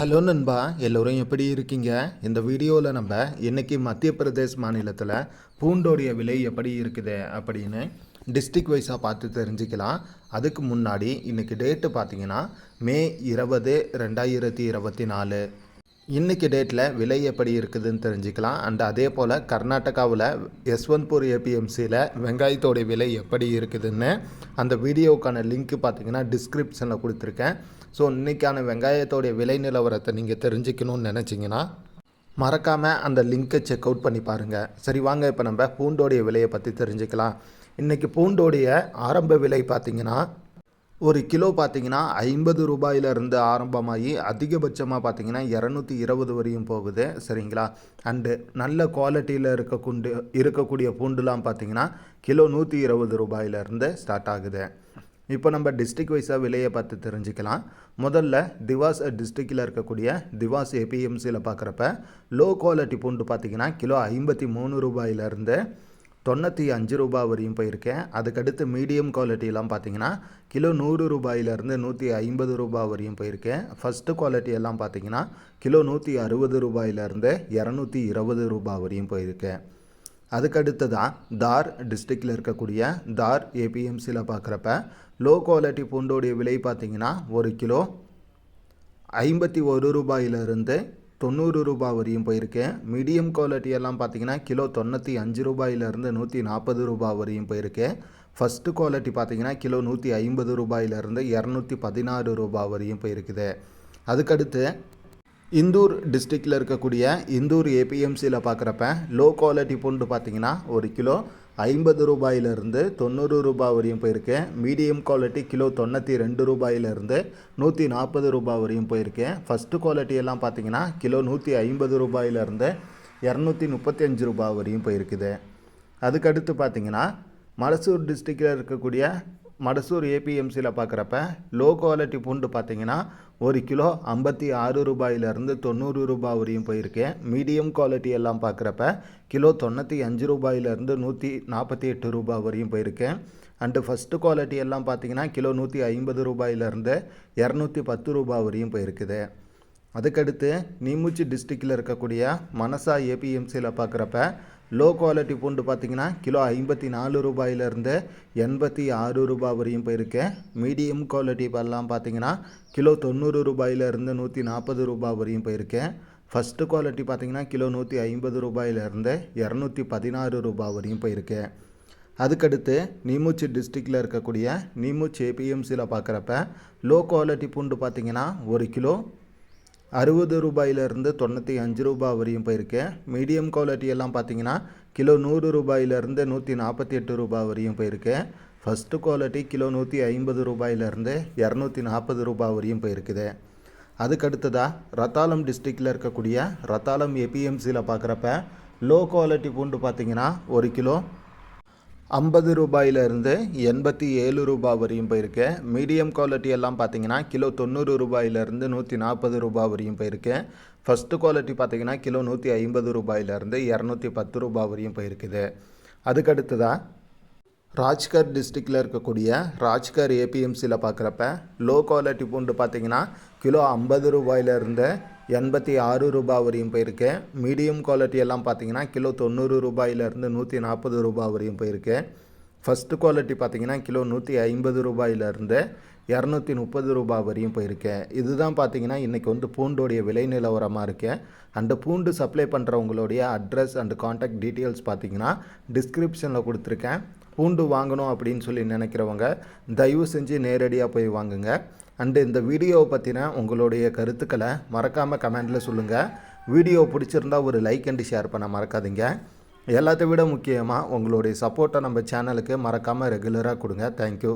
Hello நண்பா, எல்லோரும் எப்படி இருக்கீங்க? இந்த வீடியோவில் நம்ம இன்றைக்கி மத்திய பிரதேஷ் மாநிலத்தில் பூண்டோடைய விலை எப்படி இருக்குது அப்படின்னு டிஸ்ட்ரிக் வைஸாக பார்த்து தெரிஞ்சுக்கலாம். அதுக்கு முன்னாடி இன்றைக்கி டேட்டு பார்த்திங்கன்னா மே 20, 2024. இன்றைக்கி டேட்டில் விலை எப்படி இருக்குதுன்னு தெரிஞ்சுக்கலாம். அண்ட் அதே போல் கர்நாடகாவில் யஸ்வந்த்பூர் ஏபிஎம்சியில் வெங்காயத்தோடைய விலை எப்படி இருக்குதுன்னு அந்த வீடியோவுக்கான லிங்க்கு பார்த்திங்கன்னா டிஸ்கிரிப்ஷனில் கொடுத்துருக்கேன். ஸோ இன்றைக்கான வெங்காயத்தோடைய விலை நிலவரத்தை நீங்கள் தெரிஞ்சுக்கணும்னு நினச்சிங்கன்னா மறக்காமல் அந்த லிங்க்கை செக் அவுட் பண்ணி பாருங்கள். சரி வாங்க, இப்போ நம்ம பூண்டோடைய விலையை பற்றி தெரிஞ்சுக்கலாம். இன்றைக்கி பூண்டோடைய ஆரம்ப விலை பார்த்திங்கன்னா ஒரு கிலோ பார்த்திங்கன்னா 50 ரூபாயிலிருந்து ஆரம்பமாகி அதிகபட்சமாக பார்த்திங்கன்னா 220 வரையும் போகுது. சரிங்களா? அண்டு நல்ல குவாலிட்டியில் இருக்கக்கூடிய பூண்டுலாம் பார்த்திங்கன்னா கிலோ 120 ரூபாயிலிருந்து ஸ்டார்ட் ஆகுது. இப்போ நம்ம டிஸ்ட்ரிக் வைஸாக விலையை பார்த்து தெரிஞ்சுக்கலாம். முதல்ல திவாஸ் டிஸ்ட்ரிக்டில் இருக்கக்கூடிய திவாஸ் ஏபிஎம்சியில் பார்க்குறப்ப லோ குவாலிட்டி பூண்டு பார்த்திங்கன்னா கிலோ 53 ரூபாயிலிருந்து 95 ரூபா வரையும் போயிருக்கேன். அதுக்கடுத்து மீடியம் குவாலிட்டியெல்லாம் பார்த்திங்கன்னா கிலோ 100 ரூபாயிலிருந்து 150 ரூபா வரையும் போயிருக்கேன். ஃபஸ்ட்டு குவாலிட்டி எல்லாம் பார்த்திங்கன்னா கிலோ 160 ரூபாயிலிருந்து 220 ரூபா வரையும் போயிருக்கேன். அதுக்கடுத்து தான் தார் டிஸ்ட்ரிக்டில் இருக்கக்கூடிய தார் ஏபிஎம்சியில் பார்க்குறப்ப லோ குவாலிட்டி பூண்டோடைய விலை பார்த்திங்கன்னா ஒரு கிலோ 51 ரூபாயிலிருந்து 90 ரூபா வரையும் போயிருக்கேன். மீடியம் குவாலிட்டியெல்லாம் பார்த்திங்கன்னா கிலோ 95 ரூபாயிலிருந்து 140 ரூபா வரையும் போயிருக்கேன். ஃபஸ்ட்டு குவாலிட்டி பார்த்திங்கன்னா கிலோ 150 ரூபாயிலிருந்து 216 ரூபா வரையும் போயிருக்குது. அதுக்கடுத்து இந்தூர் டிஸ்ட்ரிக்டில் இருக்கக்கூடிய இந்தூர் ஏபிஎம்சியில் பார்க்குறப்ப லோ குவாலிட்டி பூண்டு பார்த்திங்கன்னா ஒரு கிலோ 50 ரூபாயிலிருந்து 90 ரூபா வரையும் போயிருக்கேன். மீடியம் குவாலிட்டி கிலோ 92 ரூபாயிலிருந்து 140 ரூபா வரையும் போயிருக்கேன். ஃபஸ்ட்டு குவாலிட்டியெல்லாம் பார்த்திங்கன்னா கிலோ 150 ரூபாயிலிருந்து 235 ரூபா வரையும் போயிருக்குது. அதுக்கடுத்து பார்த்திங்கன்னா மடசூர் டிஸ்ட்ரிக்டில் இருக்கக்கூடிய மடசூர் ஏபிஎம்சியில் பார்க்குறப்ப லோ குவாலிட்டி பூண்டு பார்த்திங்கன்னா ஒரு கிலோ 56 ரூபாயிலிருந்து 90 ரூபா வரையும் போயிருக்கேன். மீடியம் குவாலிட்டி எல்லாம் பார்க்குறப்ப கிலோ 95 ரூபாயிலிருந்து 148 ரூபா வரையும் போயிருக்கேன். அண்டு ஃபஸ்ட்டு குவாலிட்டி எல்லாம் பார்த்திங்கன்னா கிலோ 150 ரூபாயிலிருந்து 210 ரூபா வரையும் போயிருக்குது. அதுக்கடுத்து நீமுச்சி டிஸ்ட்ரிக்டில் இருக்கக்கூடிய மனசா ஏபிஎம்சியில் பார்க்குறப்ப லோ குவாலிட்டி பூண்டு பார்த்திங்கன்னா கிலோ 54 ரூபாயிலிருந்து 86 ரூபா வரையும் போயிருக்கேன். மீடியம் குவாலிட்டி எல்லாம் பார்த்திங்கன்னா கிலோ 90 ரூபாயிலிருந்து 140 ரூபா வரையும் போயிருக்கேன். ஃபஸ்ட்டு குவாலிட்டி பார்த்திங்கன்னா கிலோ 150 ரூபாயிலிருந்து 216 ரூபா வரையும் போயிருக்கேன். அதுக்கடுத்து நீமுச்சி டிஸ்ட்ரிக்டில் இருக்கக்கூடிய நீமுச்சி ஏபிஎம்சியில் பார்க்குறப்ப லோ குவாலிட்டி பூண்டு பார்த்திங்கன்னா ஒரு கிலோ 60 ரூபாயிலிருந்து 95 ரூபா வரையும் போயிருக்கேன். மீடியம் குவாலிட்டி எல்லாம் பார்த்திங்கன்னா கிலோ 100 ரூபாயிலிருந்து 148 ரூபா வரையும் போயிருக்கேன். ஃபஸ்ட்டு குவாலிட்டி கிலோ 150 ரூபாயிலிருந்து 240 ரூபா வரையும் போயிருக்குது. அதுக்கடுத்ததாக ரத்தாலம் டிஸ்ட்ரிக்டில் இருக்கக்கூடிய ரத்தாலம் ஏபிஎம்சியில் பார்க்குறப்ப லோ குவாலிட்டி பூண்டு பார்த்திங்கன்னா ஒரு கிலோ 50 ரூபாயிலிருந்து 87 ரூபா வரையும் போயிருக்கேன். மீடியம் குவாலிட்டி எல்லாம் பார்த்திங்கன்னா கிலோ 90 ரூபாயிலிருந்து 140 ரூபா வரையும் போயிருக்கேன். ஃபஸ்ட்டு குவாலிட்டி பார்த்திங்கன்னா கிலோ 150 ரூபாயிலிருந்து 210 ரூபா வரையும் போயிருக்குது. அதுக்கடுத்ததாக ராஜ்கர் டிஸ்ட்ரிக்டில் இருக்கக்கூடிய ராஜ்கர் ஏபிஎம்சியில் பார்க்குறப்ப லோ குவாலிட்டி பூண்டு பார்த்திங்கன்னா கிலோ 50 ரூபாயிலிருந்து 86 ரூபா வரையும் போயிருக்கேன். மீடியம் குவாலிட்டி எல்லாம் பார்த்திங்கன்னா கிலோ 90 ரூபாயிலிருந்து 140 ரூபா வரையும் போயிருக்கேன். ஃபஸ்ட்டு குவாலிட்டி பார்த்திங்கன்னா கிலோ 150 ரூபாயிலிருந்து 230 ரூபா வரையும் போயிருக்கேன். இதுதான் பார்த்திங்கன்னா இன்றைக்கி பூண்டோடைய விலை நிலவரமாக இருக்கேன். அந்த பூண்டு சப்ளை பண்ணுறவங்களுடைய அட்ரஸ் அண்டு காண்டாக்ட் டீட்டெயில்ஸ் பார்த்திங்கன்னா டிஸ்கிரிப்ஷனில் கொடுத்துருக்கேன். பூண்டு வாங்கணும் அப்படின்னு சொல்லி நினைக்கிறவங்க தயவு செஞ்சு நேரடியாக போய் வாங்குங்க. அண்டு இந்த வீடியோவை பற்றின உங்களுடைய கருத்துக்களை மறக்காமல் கமெண்டில் சொல்லுங்கள். வீடியோ பிடிச்சிருந்தா ஒரு லைக் அண்டு ஷேர் பண்ண மறக்காதீங்க. எல்லாத்தை விட முக்கியமாக உங்களுடைய சப்போர்ட்டை நம்ம சேனலுக்கு மறக்காமல் ரெகுலராக கொடுங்க. தேங்க்யூ.